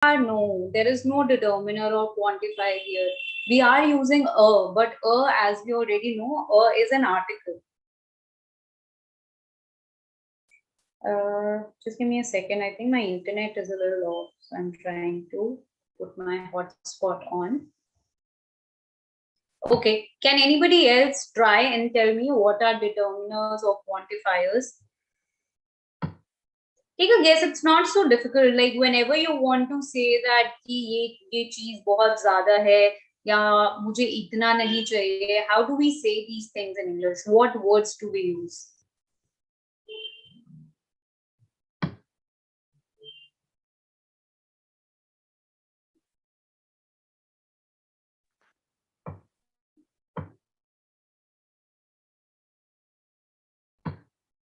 No, there is no determiner or quantifier here. We are using a, but a, as we already know, a is an article. Just give me a second. I think my internet is a little off, so I'm trying to put my hotspot on. Okay, can anybody else try and tell me what are determiners or quantifiers? Take a guess. It's not so difficult. Like whenever you want to say that कि ये चीज बहुत ज़्यादा है या मुझे इतना नहीं चाहिए, how do we say these things in English? What words do we use?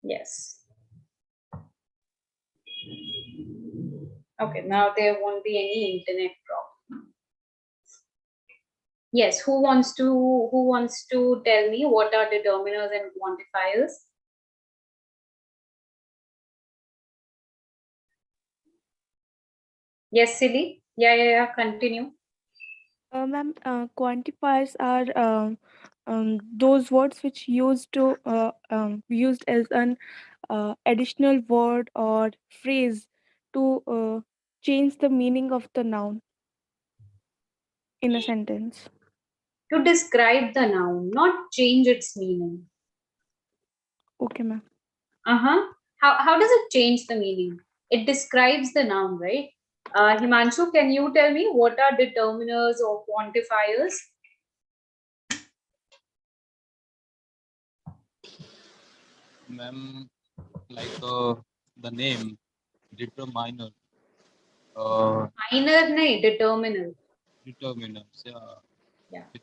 Yes. Okay, now there won't be any internet problem. Yes, who wants to tell me what are determiners and quantifiers? Yes, Silly. Yeah. Continue. Ma'am, quantifiers are those words which used as an additional word or phrase to change the meaning of the noun in a sentence. To describe the noun, not change its meaning. Okay, ma'am. How does it change the meaning? It describes the noun, right? Himanshu, can you tell me what are determiners or quantifiers? Ma'am, like the name determiner. Minor, nahi, determiner. Determiners, Yeah. It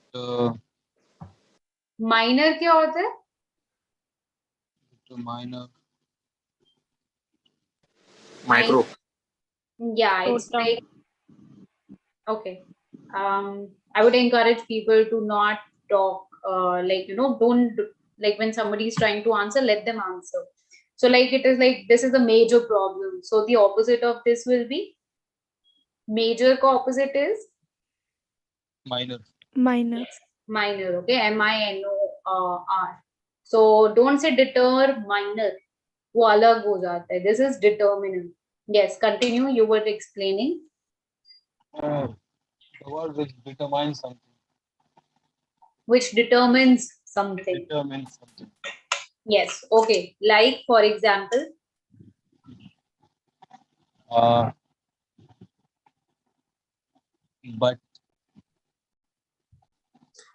Minor क्या होता है? determiner. Micro. Yeah, it's like, okay. I would encourage people to not talk, don't, like when somebody is trying to answer, let them answer. So like it is like, this is a major problem. So the opposite of this will be, major का opposite is? Minor. Minor. Yes, minor, okay, minor. So don't say determiner, वो अलग हो जाता है. This is determinant. Yes, continue. You were explaining. The word which determines something. Which determines something. Determines something. Yes. Okay. Like for example. But.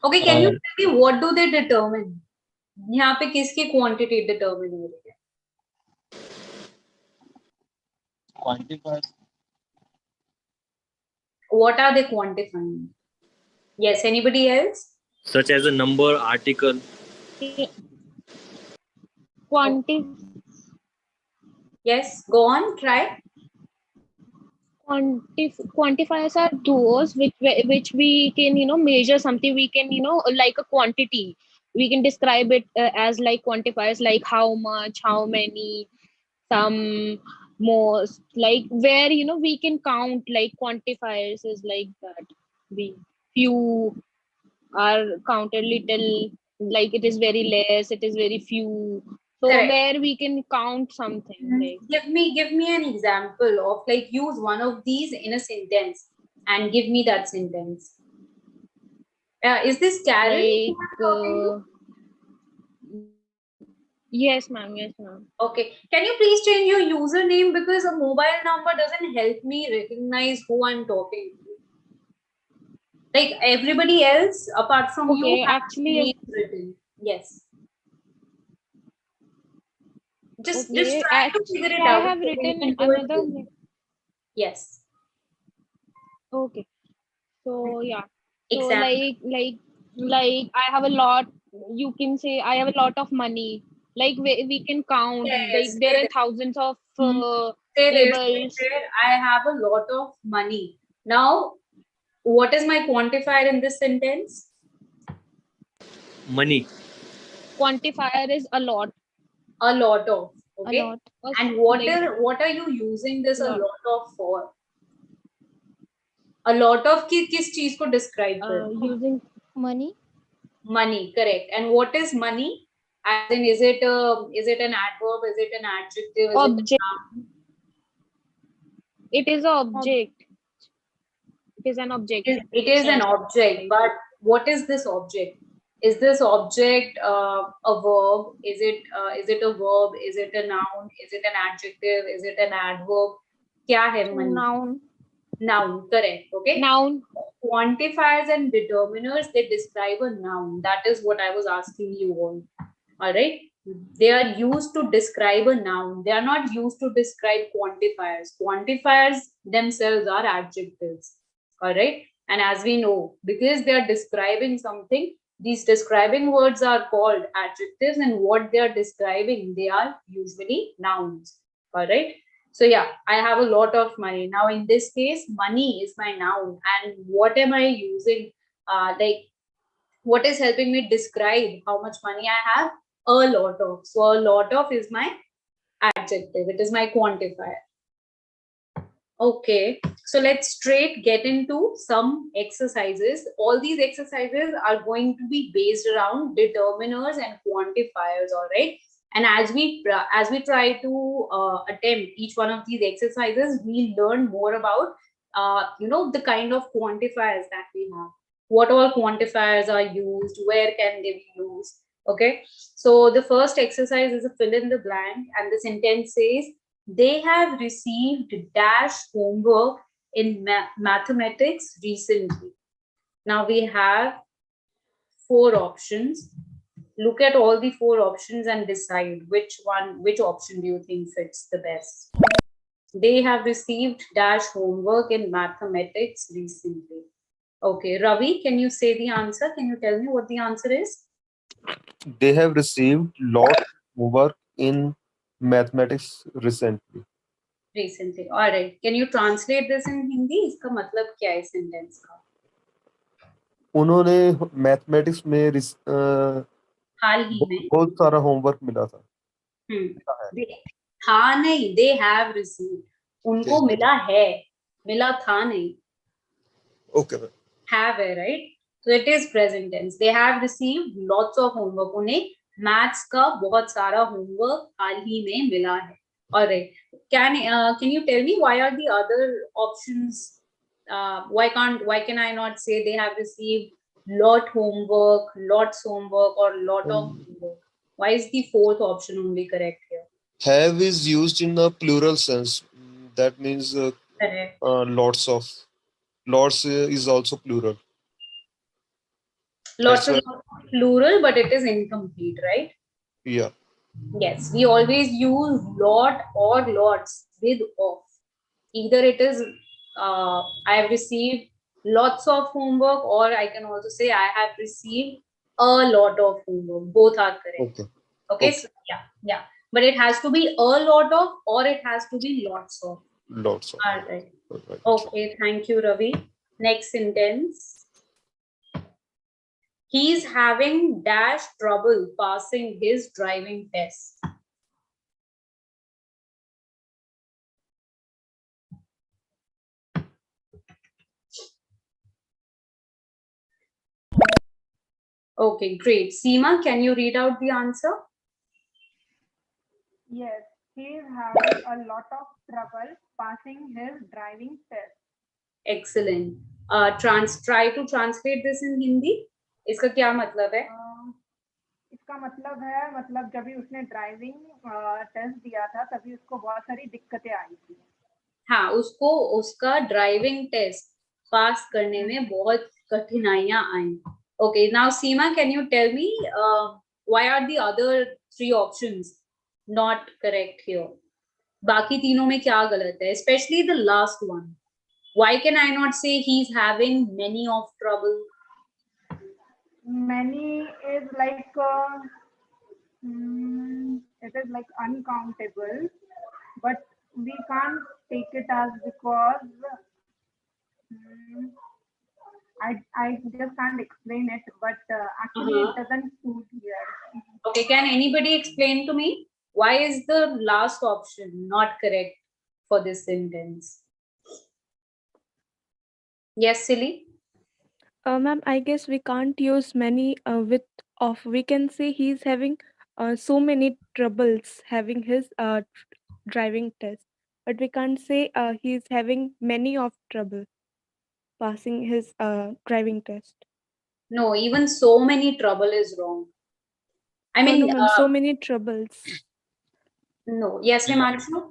Okay. Can you tell me what do they determine? यहाँ पे किसकी quantity determine हो रही है? Quantifiers. What are they quantifying? Yes. Anybody else? Such as a number, article. Yes. Go on. Try. Quantifiers are those which we can measure something. We can like a quantity. We can describe it as like quantifiers, like how much, how many, some, most, like where we can count. Like quantifiers is like that. We few are counted little, like it is very less, it is very few. So Correct. where we can count something. Like, give me an example of, like, use one of these in a sentence and give me that sentence. Is this Carol? Like, yes, ma'am. Yes, ma'am. Okay. Can you please change your username, because a mobile number doesn't help me recognize who I'm talking to. Like everybody else, apart from you, actually, names written. Yes. Just try to figure it I out. have written another. Yes. Okay. So yeah. So Example. like I have a lot. You can say I have a lot of money. Like we can count. Like there are thousands of tables. I have a lot of money. Now, what is my quantifier in this sentence? Money. Quantifier is a lot. A lot of. Okay. A lot. And what are you using this a lot of for? A lot of किस चीज को describe कर? Using money. Money, correct. And what is money? As in, is it an adverb? Is it an adjective? Is Object. it a noun? It is an object. It is an object. It is an object, but what is this object? Is this object a verb? Is it a verb? Is it a noun? Is it an adjective? Is it an adverb? क्या है money? Noun. Noun, correct. Okay. Noun. Quantifiers and determiners, they describe a noun. That is what I was asking you on. All right. They are used to describe a noun. They are not used to describe quantifiers. Quantifiers themselves are adjectives. All right. And as we know, because they are describing something, these describing words are called adjectives, and what they are describing, they are usually nouns. All right. So yeah, I have a lot of money. Now in this case, money is my noun. And what am I using? Like, what is helping me describe how much money I have? A lot of. So a lot of is my adjective. It is my quantifier. Okay, so let's straight get into some exercises. All these exercises are going to be based around determiners and quantifiers, all right? And as we try to attempt each one of these exercises, we learn more about the kind of quantifiers that we have. What all quantifiers are used? Where can they be used? Okay, so the first exercise is a fill in the blank, and the sentence says, they have received dash homework in mathematics recently. Now we have 4 options. Look at all the 4 options and decide which option do you think fits the best. They have received dash homework in mathematics recently. Okay, Ravi, can you say the answer? Can you tell me what the answer is? They have received lot of homework in mathematics recently. Recently. All right. Can you translate this in Hindi? इसका मतलब क्या है sentence का? उन्होंने mathematics में हाल ही में बहुत सारा होमवर्क मिला था. हाँ नहीं, they have received. उनको मिला है, मिला था नहीं. Okay. Have है, right? So it is present tense. They have received lots of homework. उन्हें मैथ्स का बहुत सारा होमवर्क हाल ही में मिला है. All right. Can you tell me why are the other options? Why can I not say they have received lots homework, or lot of homework? Why is the 4th option only correct here? Have is used in the plural sense. That means Correct. lots of. Lots is also plural. Lots That's is plural, but it is incomplete, right? Yeah. Yes, we always use lot or lots with of. Either it is I have received lots of homework, or I can also say I have received a lot of homework. Both are correct. Okay. So yeah. But it has to be a lot of, or it has to be lots of. Lots of. All right. Okay, thank you, Ravi. Next sentence. He's having dash trouble passing his driving test. Okay, great. Seema, can you read out the answer? Yes, he is having a lot of trouble passing his driving test. Excellent. Try to translate this in Hindi. इसका क्या मतलब है? इसका मतलब है, मतलब जब भी उसने ड्राइविंग टेस्ट दिया था तभी उसको बहुत सारी दिक्कतें आई थी. हाँ, उसको उसका ड्राइविंग टेस्ट पास करने में बहुत कठिनाइयां आई. Okay, now Seema, can you tell me why are the other 3 options not correct here? बाकी तीनों में क्या गलत है? Especially the last one. Why can I not say he's having many of trouble? Many is like it is like uncountable, but we can't take it as because I just can't explain it, but actually it doesn't suit here. Okay, can anybody explain to me why is the last option not correct for this sentence? Yes, Silly. Ma'am, I guess we can't use many with of. We can say he's having so many troubles having his driving test, but we can't say he's having many of trouble passing his driving test. No, even so many trouble is wrong. I mean, No, ma'am, so many troubles. no. Yes, Yeah. Himanshu?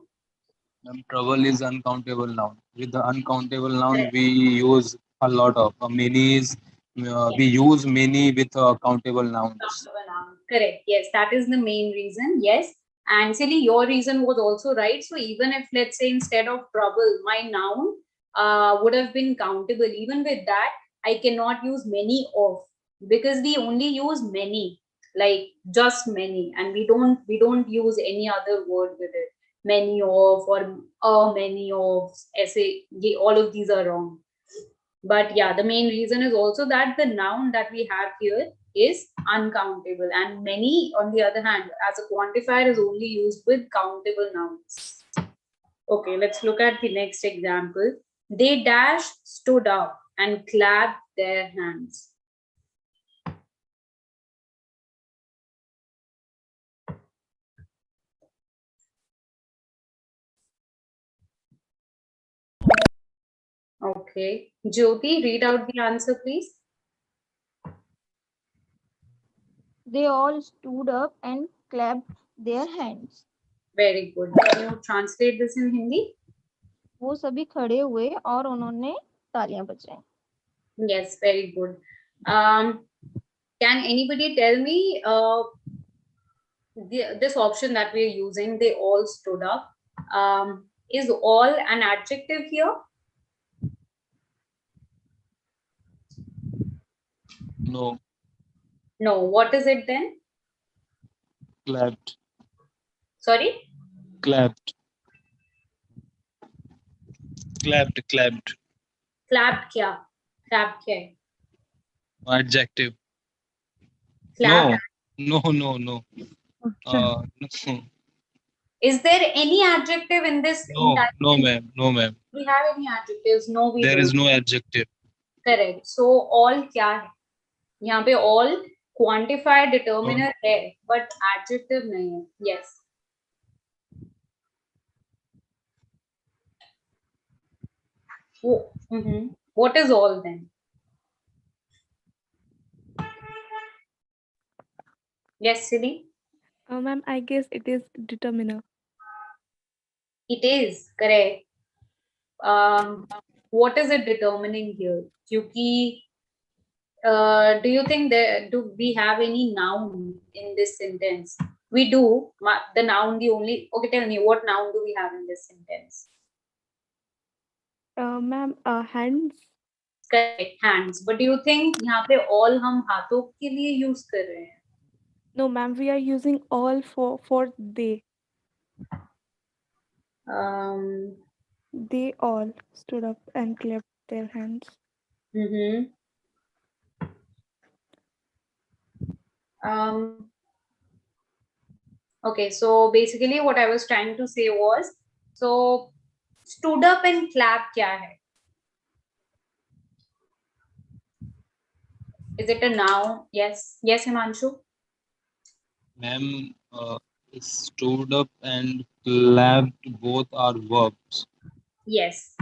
Trouble is uncountable noun. With the uncountable noun, Correct. we use a lot of many is. We use many with countable nouns. Correct. Yes, that is the main reason. Yes. And Silly, your reason was also right. So even if, let's say, instead of trouble, my noun would have been countable, even with that, I cannot use many of, because we only use many, like just many, and we don't use any other word with it. Many of or many of, essay, all of these are wrong. But yeah, the main reason is also that the noun that we have here is uncountable, and many, on the other hand, as a quantifier, is only used with countable nouns. Okay, let's look at the next example. They stood up and clapped their hands. Okay, Jyoti, read out the answer, please. They all stood up and clapped their hands. Very good. Can you translate this in Hindi? वो सभी खड़े हुए और उन्होंने तालियां बजाई. Yes, very good. Can anybody tell me this option that we're using, they all stood up, is all an adjective here? No, No. What is it then? clapped, Sorry? clapped, clapped, clapped. Clapped kya? Clapped kya? Adjective. Clapped. No. No. Is there any adjective in this? No, ma'am. No, ma'am. Do we have any adjectives? No, we There don't. is no adjective. Correct. So all kya hai? यहाँ पे all quantifier determiner है, but adjective नहीं है. Yes. What is all then? Yes, Silly? Ma'am, I guess it is determiner. It is correct. What is it determining here? Kyuki, do you think do we have any noun in this sentence? We do. The noun, the only. Okay, tell me, what noun do we have in this sentence? Ma'am, hands. Correct, hands. But do you think यहाँ पे all हम हाथों के लिए use कर रहे हैं? No, ma'am, we are using all for they. They all stood up and clapped their hands. Okay, so basically what I was trying to say was, so stood up and clap kya hai? Is it a noun? Yes. Yes, Himanshu? Ma'am, stood up and clapped both are verbs. Yes.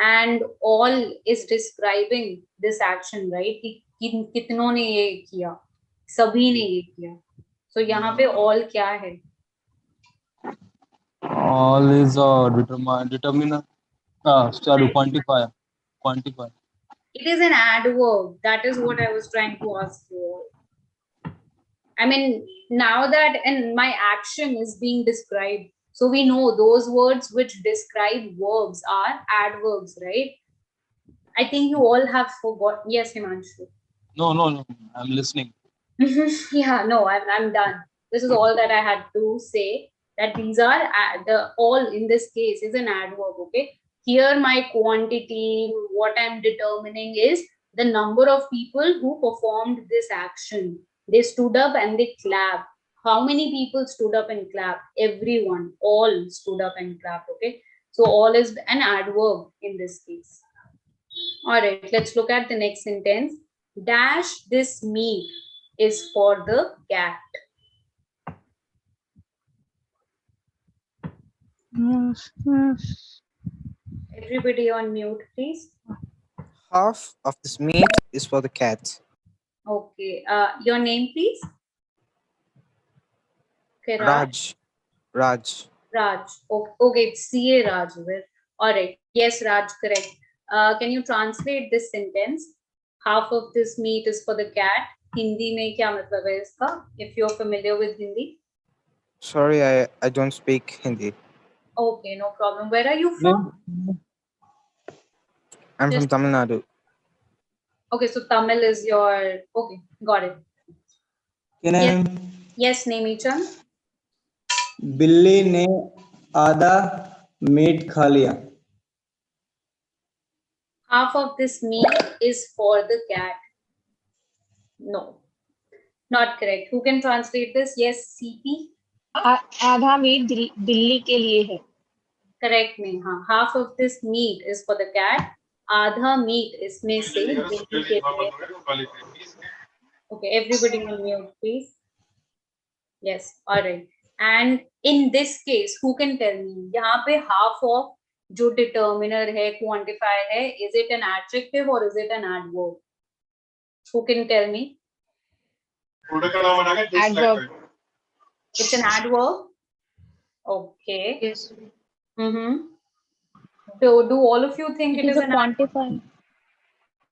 And all is describing this action, right? कितनों ने ये किया, सभी ने ये किया. So यहाँ पे all क्या है? All is a determiner. Sorry, quantifier. Quantifier. It is an adverb. That is what I was trying to ask you. I mean, now that and my action is being described, so we know those words which describe verbs are adverbs, right? I think you all have forgot. Yes, Himanshu. No. I'm listening. Yeah, no, I'm done. This is all that I had to say. That these are the all in this case is an adverb. Okay. Here, my quantity, what I'm determining is the number of people who performed this action. They stood up and they clapped. How many people stood up and clapped? Everyone. All stood up and clapped. Okay. So all is an adverb in this case. All right, let's look at the next sentence. Dash this meat is for the cat. Everybody on mute, please. Half of this meat is for the cat. Okay. Your name, please. Okay, Raj. Raj. Raj. Okay, it's CA Raj. All right. Yes, Raj, correct. Can you translate this sentence? Half of this meat is for the cat. Hindi में क्या मतलब है इसका? If you're familiar with Hindi. Sorry, I don't speak Hindi. Okay, no problem. Where are you from? I'm from Tamil Nadu. Okay, so Tamil is your... Okay, got it. Yes, Nemi-chan. बिल्ली ने आधा meet खा लिया. Half of this meat is for the cat. No, not correct. Who can translate this? Yes, CP. आधा meet बिल्ली के लिए है. Correct me. हाँ, half of this meat is for the cat. आधा meat इसमें से बिल्ली के लिए. Okay, everybody on mute, please. Yes, all right. And in this case, who can tell me? यहाँ पे half of जो determiner है, quantifier है, is it an adjective or is it an adverb? Who can tell me? Adverb. It's an adverb. Okay. Yes. So, do all of you think It is a quantifier.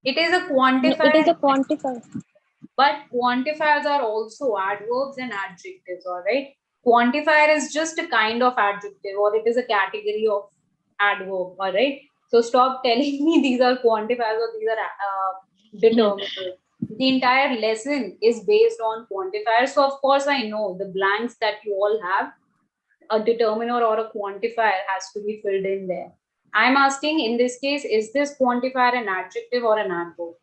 It is a quantifier. No, it is a quantifier. But quantifiers are also adverbs and adjectives, all right? Quantifier is just a kind of adjective, or it is a category of adverb, all right? So stop telling me these are quantifiers or these are determiners. The entire lesson is based on quantifiers. So of course I know the blanks that you all have, a determiner or a quantifier has to be filled in there. I'm asking in this case, is this quantifier an adjective or an adverb?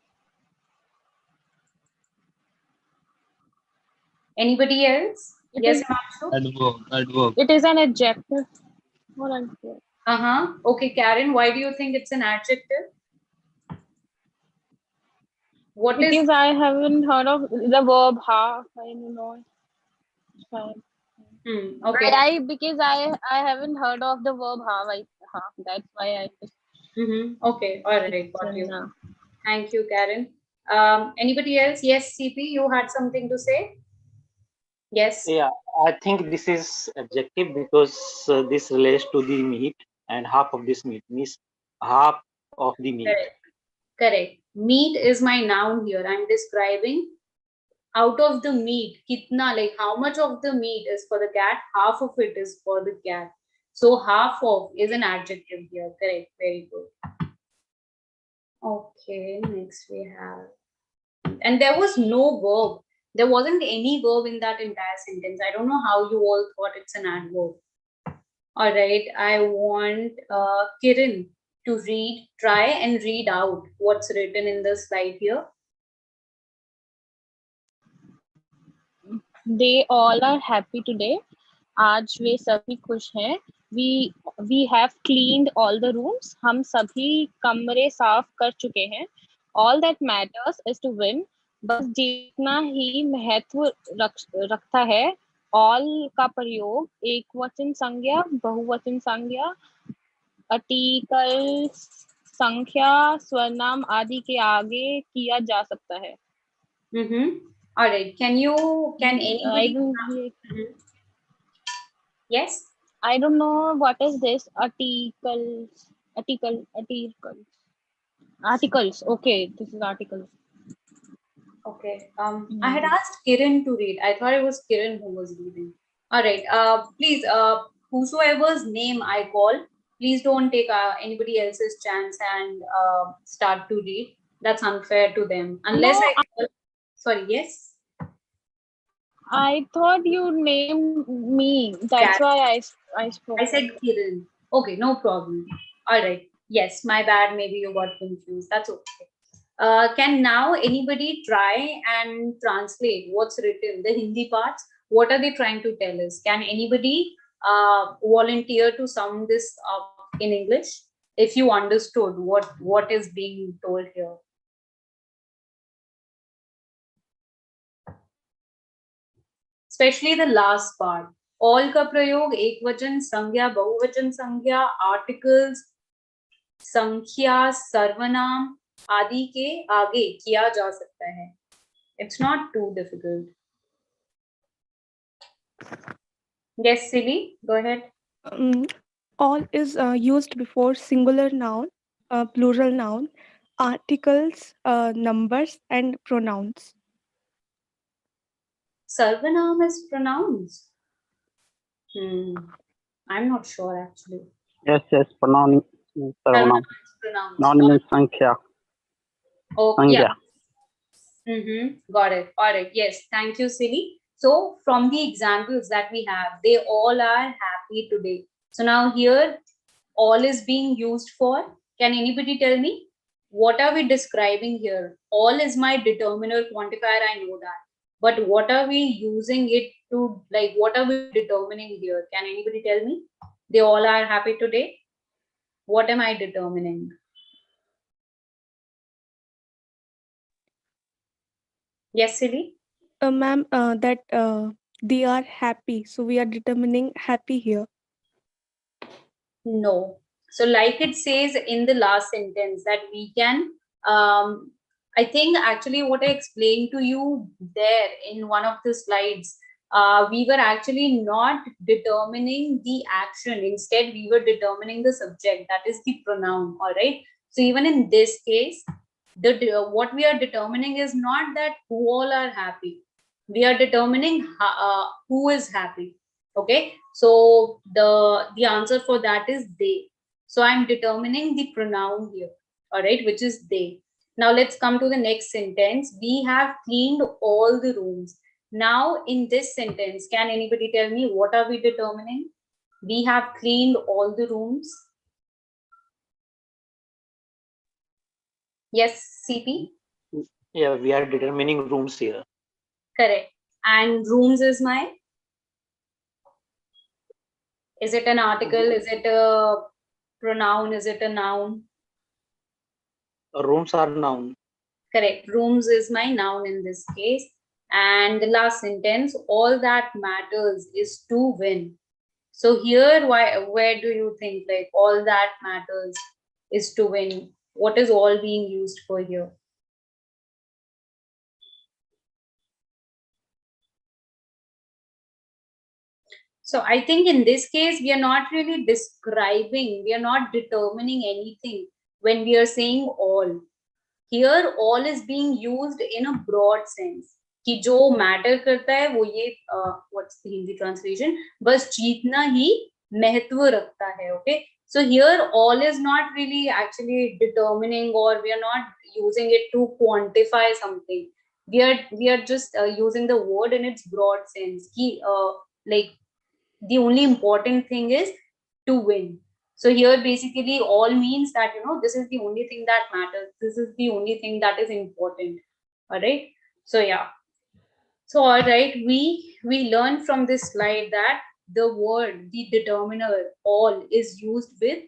Anybody else? Yes, Himanshu? Adverb. It is an adjective. Okay, Karen, why do you think it's an adjective? What is? Because I haven't heard of the verb half. I don't know. Okay. Because I haven't heard of the verb half. That's why I just. Okay. All right. Got you. Thank you, Karen. Anybody else? Yes, CP, you had something to say? Yes. Yeah, I think this is adjective because this relates to the meat, and half of this meat means half of the meat. Correct. Meat is my noun here. I'm describing out of the meat, kitna, like how much of the meat is for the cat, half of it is for the cat. So half of is an adjective here. Correct. Very good. Okay, next we have. And there was no verb. There wasn't any verb in that entire sentence. I don't know how you all thought it's an adverb. All right, I want Kiran to try and read out what's written in the slide here. They all are happy today. आज वे सभी खुश हैं. We have cleaned all the rooms. हम सभी कमरे साफ कर चुके हैं. All that matters is to win. बस जितना ही महत्व रखता है all का प्रयोग एक वचन संज्ञा, बहुवचन संज्ञा, आर्टिकल संख्या, स्वरनाम आदि के आगे किया जा सकता है. All right. Can anybody? Yes. I don't know what is this. Articles. Okay, this is articles. Okay. I had asked Kiran to read. I thought it was Kiran who was reading. All right. Please, whosoever's name I call, please don't take anybody else's chance and start to read. That's unfair to them. Unless sorry, yes? I thought you named me. That's why I spoke. I said Kiran. Okay, no problem. All right. Yes, my bad. Maybe you got confused. That's okay. Can now anybody try and translate what's written, the Hindi parts? What are they trying to tell us? Can anybody volunteer to sum this up in English? if you understood what is being told here. Especially the last part. All का प्रयोग एकवचन, संज्ञा, बहुवचन संज्ञा, articles, संख्या, सर्वनाम आदि के आगे किया जा सकता है. It's not too difficult. Yes, Silly, go ahead. All is used before singular noun, plural noun, articles, numbers, and pronouns. Sarvanam is pronouns. I'm not sure actually. Yes, pronoun. Sarvanam is pronouns. Noun means sankhya. Oh, Sankhya. yeah. Got it. All right. Yes. Thank you, Silly. So from the examples that we have, they all are happy today. So now here, all is being used for. Can anybody tell me what are we describing here? All is my determiner quantifier. I know that. But what are we using it to, like, what are we determining here? Can anybody tell me? They all are happy today. What am I determining? Yes, Silly? Ma'am, that they are happy. So we are determining happy here. No. So like it says in the last sentence that we can, I think actually what I explained to you there in one of the slides, we were actually not determining the action. Instead, we were determining the subject, that is the pronoun, all right? So even in this case, what we are determining is not that who all are happy. We are determining who is happy. Okay, so the answer for that is they. So I'm determining the pronoun here, all right, which is they. Now let's come to the next sentence. We have cleaned all the rooms. Now in this sentence, can anybody tell me what are we determining? We have cleaned all the rooms. Yes, CP? Yeah, we are determining rooms here. Correct. And rooms is my? Is it an article? Is it a pronoun? Is it a noun? Rooms are noun. Correct. Rooms is my noun in this case. And the last sentence, all that matters is to win. So here, where do you think like all that matters is to win? What is all being used for here? So I think in this case, we are not really describing, we are not determining anything when we are saying all. Here, all is being used in a broad sense. कि जो matter करता है वो ये what's the Hindi translation? बस जीतना ही महत्व रखता है. Okay. So here, all is not really actually determining, or we are not using it to quantify something. We are just using the word in its broad sense. कि like the only important thing is to win. So here basically all means that, you know, this is the only thing that matters. This is the only thing that is important. All right. So yeah. So all right, we learned from this slide that the word, the determiner, all is used with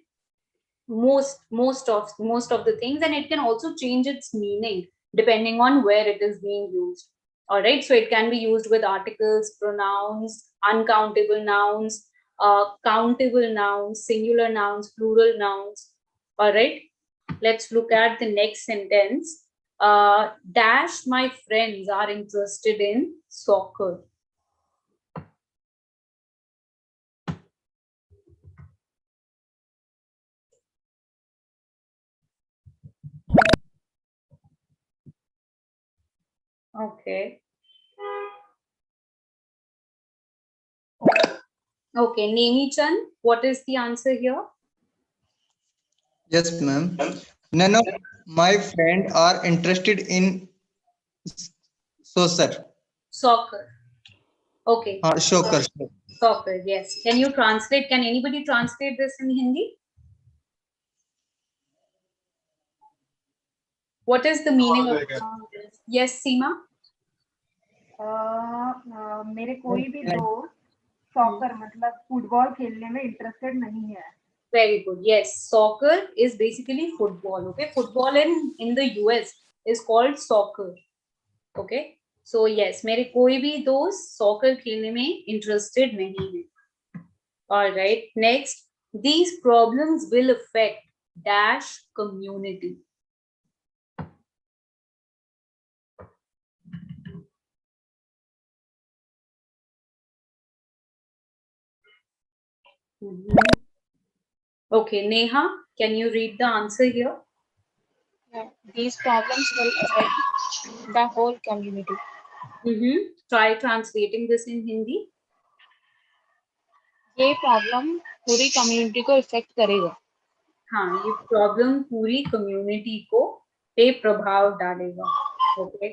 most of the things, and it can also change its meaning depending on where it is being used. All right, so it can be used with articles, pronouns, uncountable nouns, countable nouns, singular nouns, plural nouns. All right, let's look at the next sentence. Dash my friends are interested in soccer. Okay. Okay, Nemi-chan, what is the answer here? Yes, ma'am. None of my friends are interested in soccer. Soccer. Okay. Soccer. Soccer, yes. Can you translate? Can anybody translate this in Hindi? What is the meaning of this? Yes, Seema? मेरे कोई भी दोस्त soccer मतलब football खेलने में interested नहीं है. Very good. Yes, soccer is basically football. Okay, football in the US is called soccer. Okay, so yes, मेरे कोई भी दोस्त soccer खेलने में interested नहीं है. All right. Next, these problems will affect dash community. Okay, Neha, can you read the answer here? Yeah, these problems will affect the whole community. Try translating this in Hindi. ये problem पूरी community को effect करेगा. हाँ, ये problem पूरी community को पे प्रभाव डालेगा. Okay.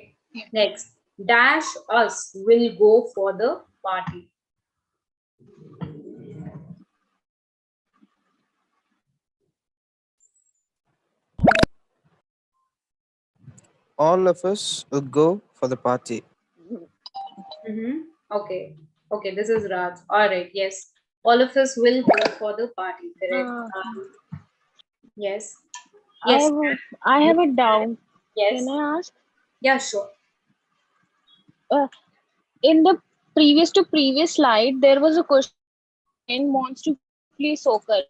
Next, dash us will go for the party. All of us will go for the party. Okay. Okay, this is Raj. All right. Yes, all of us will go for the party. Correct. Yes. Yes. I have a doubt. Yes. Can I ask? Yeah, sure. In the previous slide, there was a question wants to play soccer.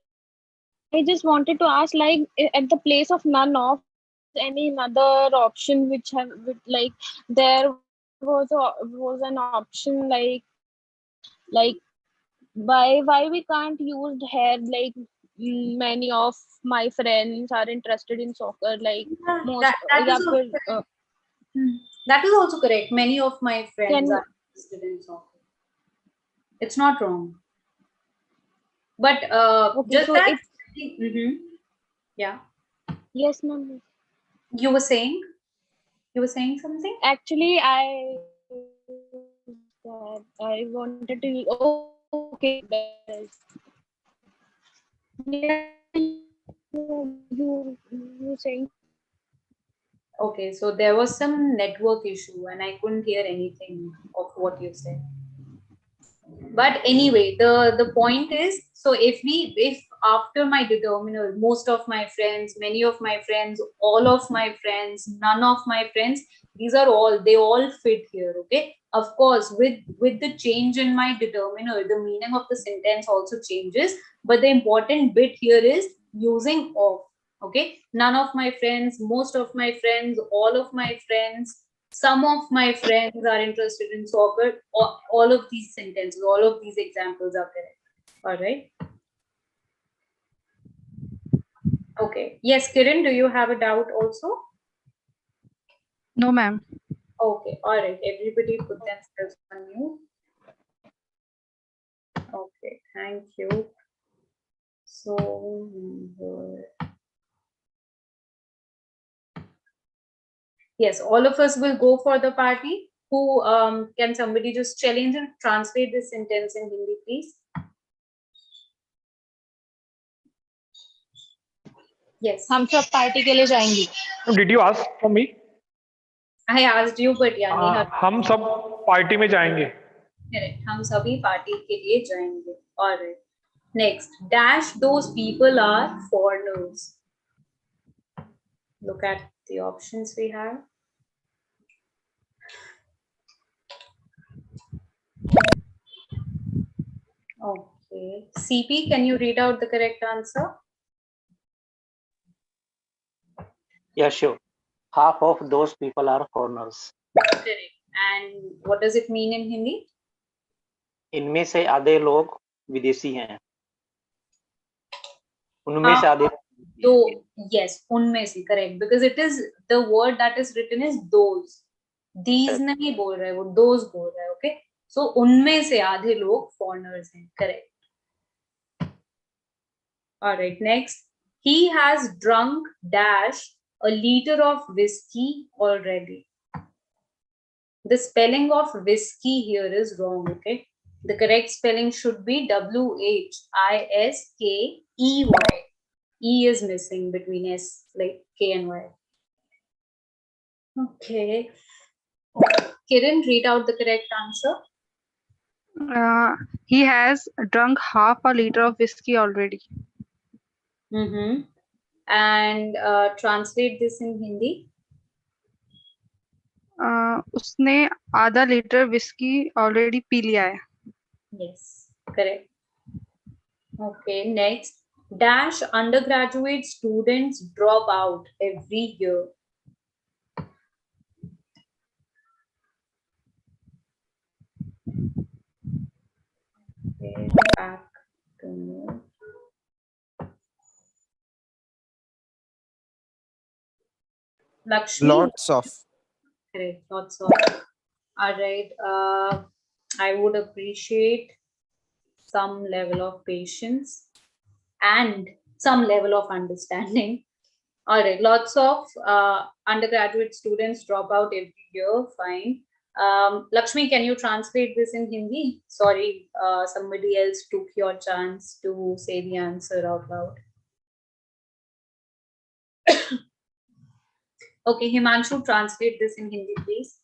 I just wanted to ask, like, at the place of none of any another option which have like there was an option like why we can't use here, like many of my friends are interested in soccer, like most that is also correct. Many of my friends are interested in soccer. It's not wrong. But okay, just so that. Yeah. Yes, ma'am. You were saying something? Actually, I wanted to. Okay. You saying? Okay, so there was some network issue and I couldn't hear anything of what you said. But anyway, the point is, so if after my determiner, most of my friends, many of my friends, all of my friends, none of my friends, they all fit here. Okay, of course, with the change in my determiner, the meaning of the sentence also changes, but the important bit here is using of. Okay, none of my friends, most of my friends, all of my friends, some of my friends are interested in soccer. All of these sentences, all of these examples are correct. All right. Okay. Yes, Kiran, do you have a doubt also? No, ma'am. Okay. All right. Everybody put themselves on mute. Okay. Thank you. So, yes, all of us will go for the party. Who can somebody just challenge and translate this sentence in Hindi, please? Yes. हम सब party के लिए जाएंगे. Did you ask for me? I asked you, but yeah, Neha. हम सब party में जाएंगे. Correct. हम सभी पार्टी के लिए जाएंगे. All right. Next, dash those people are foreigners. Look at the options we have. Okay. CP, can you read out the correct answer? Yeah, sure. Half of those people are foreigners. Correct. And what does it mean in Hindi? इनमें से आधे लोग विदेशी हैं. उनमें से आधे. So yes, उनमें से correct, because it is the word that is written is those. These नहीं बोल रहा है, वो those बोल रहा है. Okay. So उनमें से आधे लोग foreigners हैं. Correct. All right. Next, he has drunk dash a liter of whiskey already. The spelling of whiskey here is wrong. Okay. The correct spelling should be WHISKEY. E is missing between S, like K and Y. Okay. Kiran, read out the correct answer. He has drunk half a liter of whiskey already. Mm-hmm. And translate this in Hindi. उसने आधा litre whisky already P लिया है. Yes, correct. Okay, next. Dash undergraduate students drop out every year. Okay, back to me. Lakshmi. Lots of. Correct, lots of. All right. I would appreciate some level of patience and some level of understanding. All right, lots of undergraduate students drop out every year. Fine. Lakshmi, can you translate this in Hindi? Sorry, somebody else took your chance to say the answer out loud. Okay, Himanshu, translate this in Hindi, please.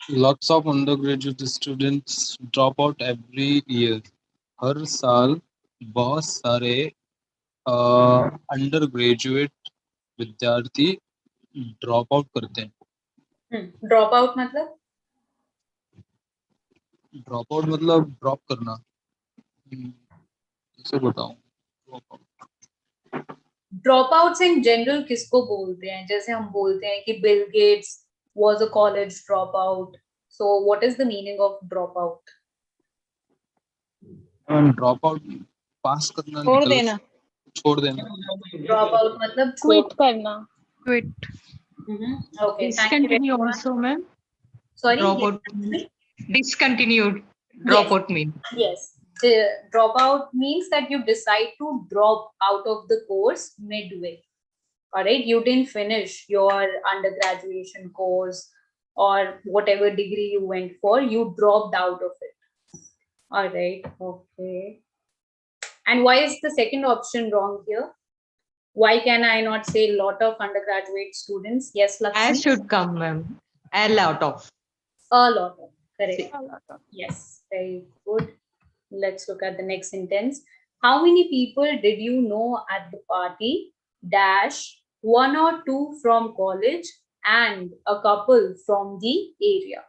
Lots of undergraduate students drop out every year. हर साल बहुत सारे undergraduate विद्यार्थी drop out करते हैं. Drop out मतलब? Drop out मतलब drop करना. कैसे बताऊं? ड्रॉप आउट्स इन जनरल किसको बोलते हैं? जैसे हम बोलते हैं कि Bill Gates was a college dropout. So what is the meaning of dropout? Dropout पास करना, छोड़ देना. छोड़ देना. Dropout मतलब Quit करना. Quit. Okay. Discontinue also, ma'am. Sorry. Dropout. Discontinued. Dropout means. Yes. The dropout means that you decide to drop out of the course midway. All right, you didn't finish your undergraduation course or whatever degree you went for, you dropped out of it. All right, okay. And why is the second option wrong here? Why can I not say lot of undergraduate students? Yes, Lakshmi? I should come, ma'am. A lot of. A lot of, correct. A lot of. Yes, very good. Let's look at the next sentence. How many people did you know at the party? Dash, 1 or 2 from college and a couple from the area.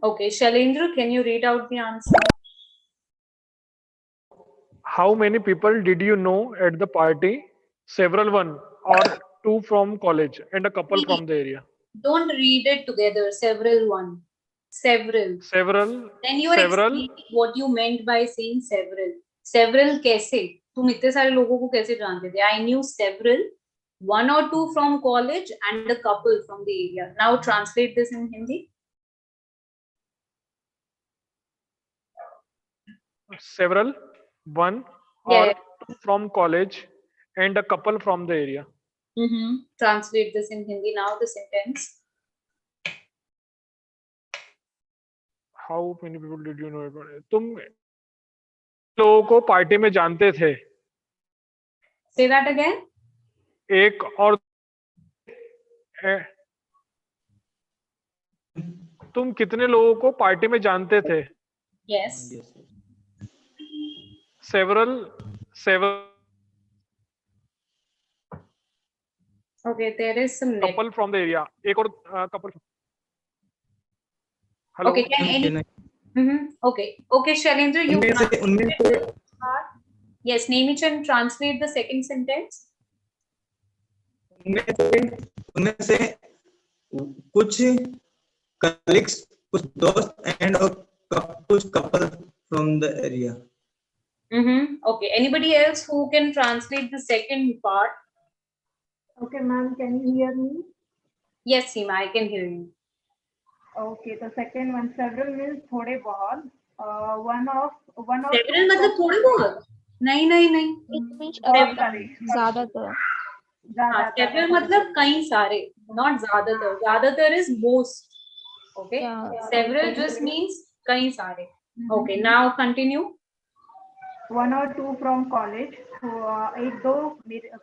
Okay, Shailendra, can you read out the answer? How many people did you know at the party? Several, 1 or 2 from college and a couple from the area. Don't read it together. Several, 1. Several. Several. Then you are explaining what you meant by saying several. Several कैसे? तुम इतने सारे लोगों को कैसे जानते थे? I knew several, 1 or 2 from college and a couple from the area. Now translate this in Hindi. Several, 1 or 2 from college and a couple from the area. Translate this in Hindi now, the sentence. How many people did you know? तुम लोगों को party में जानते थे? Say that again. एक और तुम कितने लोगों को पार्टी में जानते थे? Yes. Several. Okay, there is some couple from the area. एक और couple. Hello. Okay, can any? Okay, Shailendra, you. Yes, Nemichan, translate the second sentence. उनमें से कुछ colleagues, कुछ दोस्त and कुछ couple from the area. Okay, anybody else who can translate the second part? Okay, ma'am, can you hear me? Yes, Seema, I can hear you. Okay, the second one, several means थोड़े बहुत. One of. Several मतलब थोड़े बहुत? नहीं. It means ज़्यादातर. Several मतलब कई सारे, not ज़्यादातर. ज़्यादातर is most. Okay. Yeah. Several just means कई सारे. Okay, now continue. 1 or 2 from college, so एक दो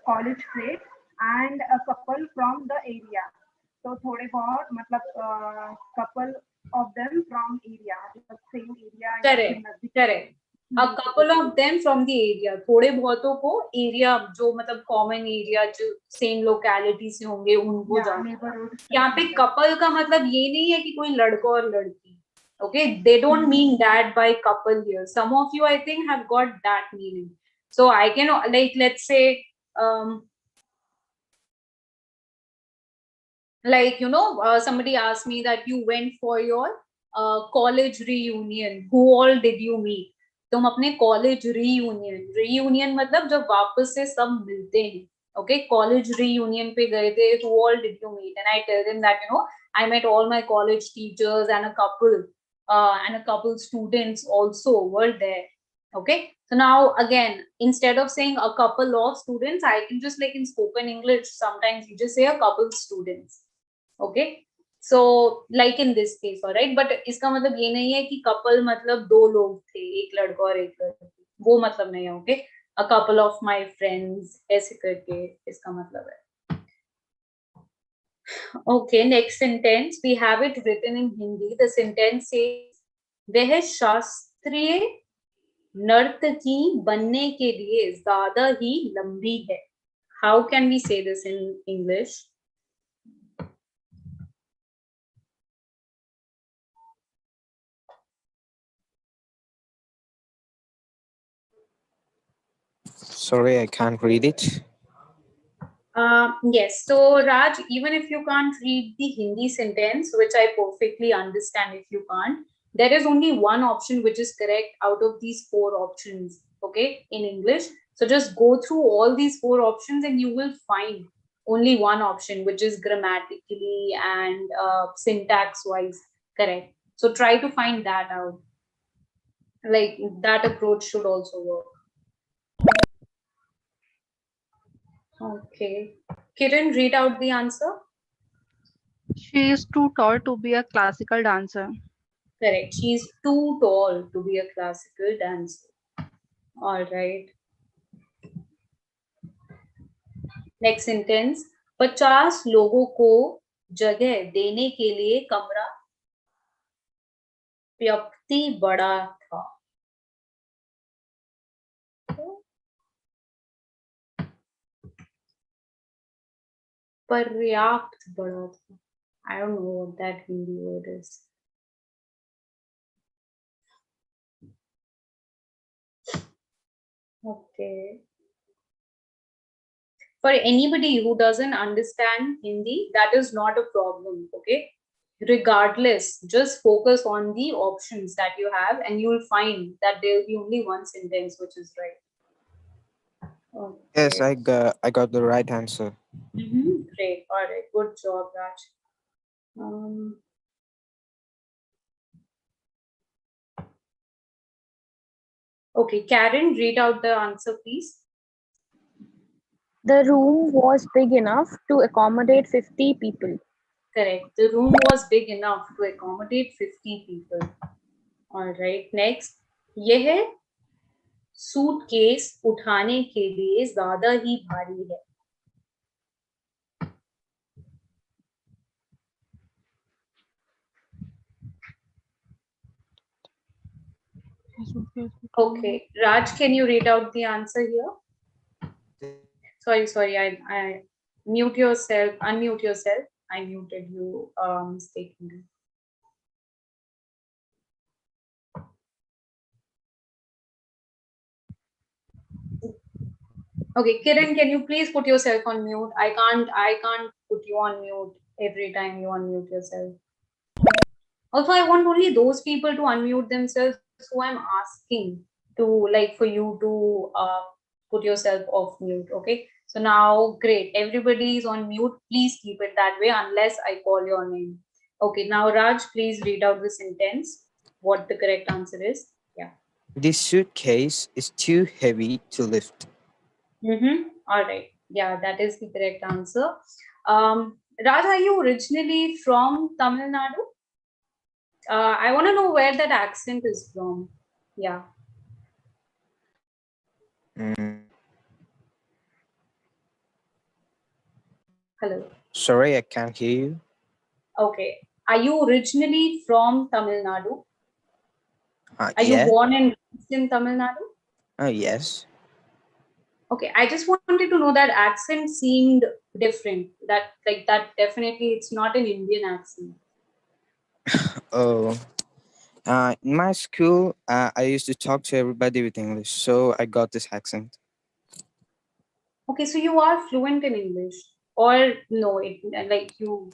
college friends and a couple from the area. So थोड़े बहुत मतलब couple of them from area, मतलब same area या फिर Correct, नजदीक. correct. A couple of them from the area. थोड़े बहुतों को area जो मतलब common area जो same locality से होंगे उनको Yeah, जाना. neighborhood. यहाँ पे couple का मतलब ये नहीं है कि कोई लड़का और लड़की. Okay, they don't mean that by couple here. Some of you I think have got that meaning. So I can, like, let's say like, you know, somebody asked me that you went for your college reunion. Who all did you meet? तुम अपने college reunion मतलब जब वापस से सब मिलते हैं. Okay, college reunion पे गए थे. Who all did you meet? And I tell them that, you know, I met all my college teachers and a couple students also were there. Okay, so now again, instead of saying a couple of students, I can just, like in spoken English, sometimes you just say a couple students. Okay, so like in this case, all right, but इसका मतलब ये नहीं है कि couple मतलब दो लोग थे, एक लड़का और एक लड़की, वो मतलब नहीं है. Okay, a couple of my friends ऐसे करके इसका मतलब है. Okay, next sentence we have it written in Hindi. The sentence says वह शास्त्रीय नर्तकी बनने के लिए ज्यादा ही लंबी है. How can we say this in English? Sorry, I can't read it. Yes, so Raj, even if you can't read the Hindi sentence, which I perfectly understand if you can't, there is only one option which is correct out of these 4 options, okay, in English. So just go through all these 4 options and you will find only one option which is grammatically and syntax wise correct. So try to find that out. Like that approach should also work. Okay. Kiran, read out the answer. She is too tall to be a classical dancer. Correct. She is too tall to be a classical dancer. All right. Next sentence. 50 लोगों को जगह देने के लिए कमरा पर्याप्त बड़ा था. पर्याप्त बड़ा था. I don't know what that Hindi word is. Okay. For anybody who doesn't understand Hindi, that is not a problem. Okay. Regardless, just focus on the options that you have and you will find that there will be only one sentence which is right. Okay. Yes, I got the right answer. Great. All right. Good job, Raj. Okay, Karen, read out the answer, please. The room was big enough to accommodate 50 people. Correct. The room was big enough to accommodate 50 people. All right. Next. यह suitcase उठाने के लिए ज्यादा ही भारी है. Okay, Raj, can you read out the answer here? Sorry, I mute yourself, unmute yourself. I muted you mistakenly. Okay, Kiran, can you please put yourself on mute? I can't put you on mute every time you unmute yourself. Also, I want only those people to unmute themselves who I'm asking to, like, for you to put yourself off mute. Okay, so now great, everybody is on mute. Please keep it that way unless I call your name. Okay, now Raj, please read out the sentence. What the correct answer is? Yeah. This suitcase is too heavy to lift. All right. Yeah, that is the correct answer. Raj, are you originally from Tamil Nadu? I want to know where that accent is from. Yeah. Mm, Hello. sorry, I can't hear you. Okay. Are you originally from Tamil Nadu? Are you Yeah. born and raised in Tamil Nadu? Yes. Okay, I just wanted to know that accent seemed different. That definitely it's not an Indian accent. Oh. In my school, I used to talk to everybody with English, so I got this accent. Okay, so you are fluent in English, or no? Like you.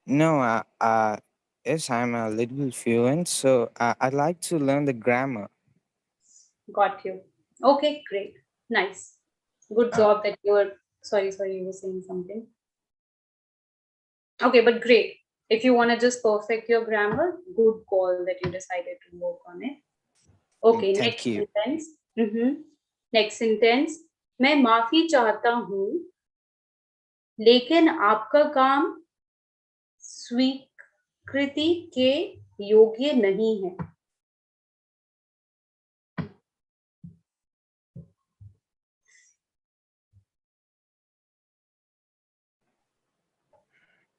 No, yes, I'm a little bit fluent, so I like to learn the grammar. Got you. Okay, great, nice, good job that you were. Sorry, you were saying something. Okay, but great. If you want to just perfect your grammar, good call that you decided to work on it. Okay, Thank next you. sentence. Next sentence. मैं माफी चाहता हूँ, लेकिन आपका काम स्वीकृति के योग्य नहीं है.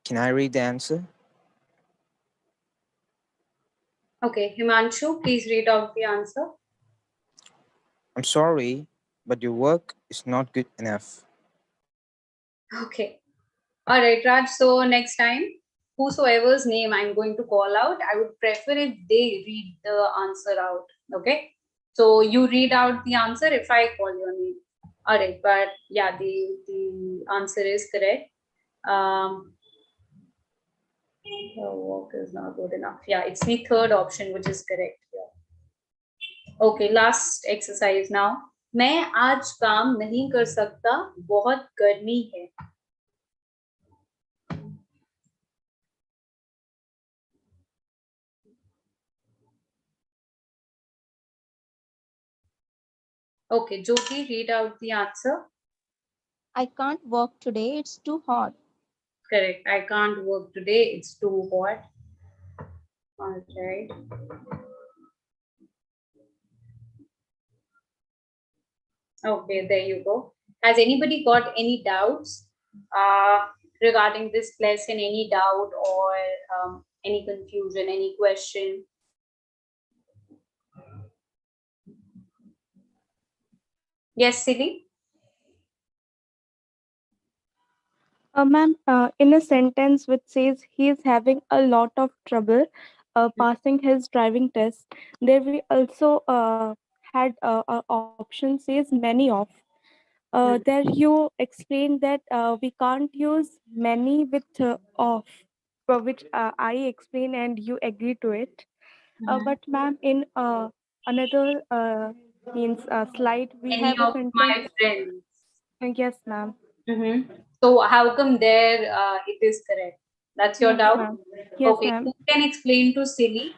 Can I read the answer? Okay, Himanshu, please read out the answer. I'm sorry, but your work is not good enough. Okay. All right, Raj. So next time, whosoever's name I'm going to call out, I would prefer if they read the answer out. Okay. So you read out the answer if I call your name. All right. But yeah, the answer is correct. Your work is not good enough. Yeah, it's the third option which is correct. Yeah. Okay. Last exercise now. मैं आज काम नहीं कर सकता, बहुत गर्मी है. Okay, Jyoti, read out the answer. I can't work today, it's too hot. Correct. I can't work today, it's too hot. All right. Okay, there you go. Has anybody got any doubts regarding this lesson? Any doubt or any confusion, any question? Yes, Silly? Ma'am, in a sentence which says he is having a lot of trouble passing his driving test, there we also had a option says many of. There you explain that we can't use many with of, for which I explain and you agree to it. But ma'am, in another means slide, we Any have a of my sentence. friends? Yes, ma'am. So how come there it is correct? That's your Yes, doubt? ma'am. Yes, Okay, ma'am. who can explain to Silly